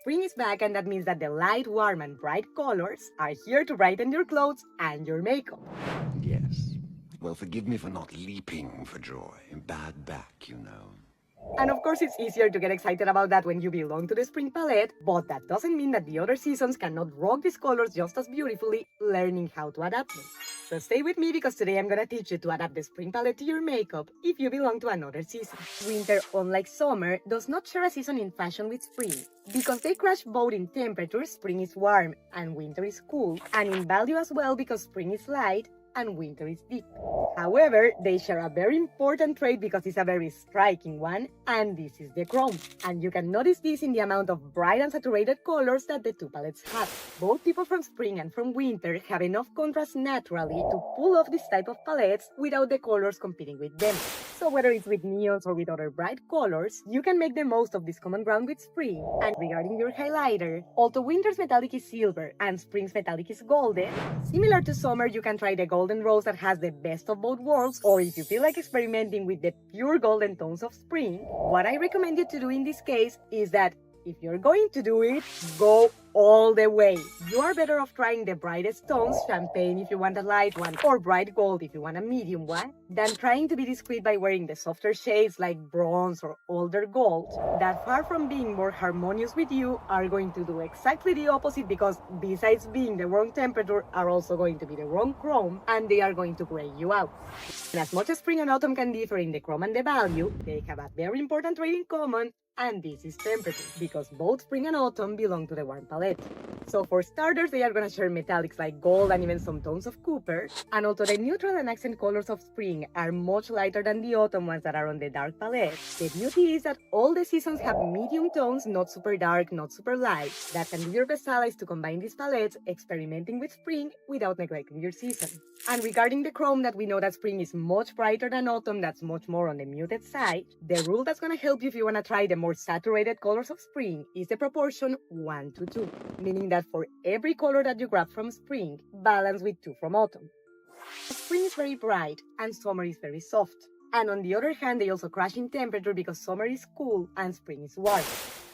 Spring is back, and that means that the light, warm, and bright colors are here to brighten your clothes and your makeup. Yes. Well, forgive me for not leaping for joy. Bad back, you know. And of course, it's easier to get excited about that when you belong to the spring palette, but that doesn't mean that the other seasons cannot rock these colors just as beautifully, learning how to adapt them. So stay with me, because today I'm gonna teach you to adapt the spring palette to your makeup if you belong to another season. Winter, unlike summer, does not share a season in fashion with spring. Because they crash both in temperature, spring is warm and winter is cool, and in value as well, because spring is light and winter is deep. However, they share a very important trait because it's a very striking one, and this is the chrome. And you can notice this in the amount of bright and saturated colors that the two palettes have. Both people from spring and from winter have enough contrast naturally to pull off this type of palettes without the colors competing with them. So whether it's with neons or with other bright colors, you can make the most of this common ground with spring. And regarding your highlighter, although winter's metallic is silver and spring's metallic is golden, similar to summer, you can try the golden rose that has the best of both worlds, or if you feel like experimenting with the pure golden tones of spring, what I recommend you to do in this case is that if you're going to do it, go all the way. You are better off trying the brightest tones, champagne if you want a light one, or bright gold if you want a medium one, than trying to be discreet by wearing the softer shades like bronze or older gold, that far from being more harmonious with you, are going to do exactly the opposite, because besides being the wrong temperature, are also going to be the wrong chrome, and they are going to gray you out. And as much as spring and autumn can differ in the chrome and the value, they have a very important trait in common, and this is temperature, because both spring and autumn belong to the warm palette. So for starters, they are going to share metallics like gold and even some tones of copper, and although the neutral and accent colors of spring are much lighter than the autumn ones that are on the dark palette, the beauty is that all the seasons have medium tones, not super dark, not super light, that can be your best allies to combine these palettes, experimenting with spring without neglecting your season. And regarding the chrome, that we know that spring is much brighter than autumn, that's much more on the muted side, the rule that's going to help you if you want to try the more saturated colors of spring is the proportion 1:2, meaning that for every color that you grab from spring, balance with 2 from autumn. Spring is very bright and summer is very soft. And on the other hand, they also crash in temperature because summer is cool and spring is warm.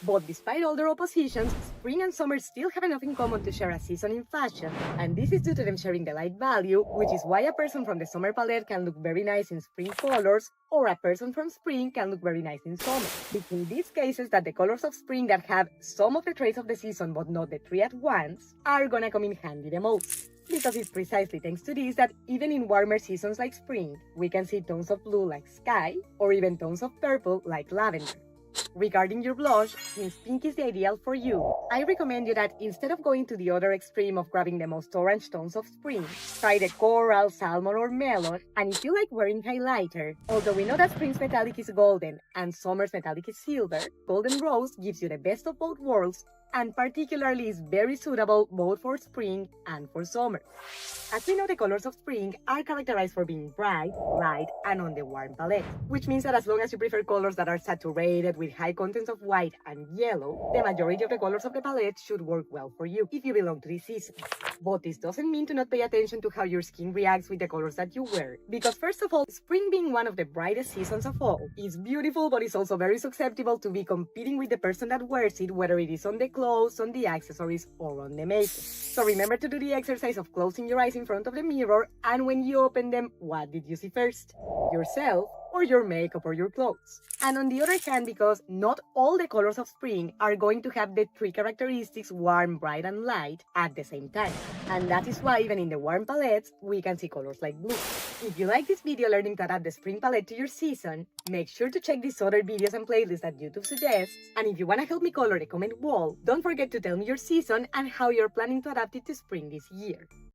But despite all their oppositions, spring and summer still have enough in common to share a season in fashion, and this is due to them sharing the light value, which is why a person from the summer palette can look very nice in spring colors, or a person from spring can look very nice in summer. It's in these cases that the colors of spring that have some of the traits of the season but not the 3 at once are gonna come in handy the most. Because it's precisely thanks to this that even in warmer seasons like spring, we can see tones of blue like sky, or even tones of purple like lavender. Regarding your blush, since pink is the ideal for you, I recommend you that instead of going to the other extreme of grabbing the most orange tones of spring, try the coral, salmon, or melon. And if you like wearing highlighter, although we know that spring's metallic is golden and summer's metallic is silver, golden rose gives you the best of both worlds, and particularly is very suitable both for spring and for summer. As we know, the colors of spring are characterized for being bright, light, and on the warm palette, which means that as long as you prefer colors that are saturated with high contents of white and yellow, the majority of the colors of the palette should work well for you if you belong to this season. But this doesn't mean to not pay attention to how your skin reacts with the colors that you wear, because first of all, spring being one of the brightest seasons of all, is beautiful, but it's also very susceptible to be competing with the person that wears it, whether it is on the clothes, on the accessories, or on the makeup. So remember to do the exercise of closing your eyes in front of the mirror, and when you open them, what did you see first? Yourself, or your makeup, or your clothes. And on the other hand, because not all the colors of spring are going to have the 3 characteristics warm, bright, and light at the same time. And that is why even in the warm palettes, we can see colors like blue. If you like this video learning to adapt the spring palette to your season, make sure to check these other videos and playlists that YouTube suggests. And if you want to help me color the comment wall, don't forget to tell me your season and how you're planning to adapt it to spring this year.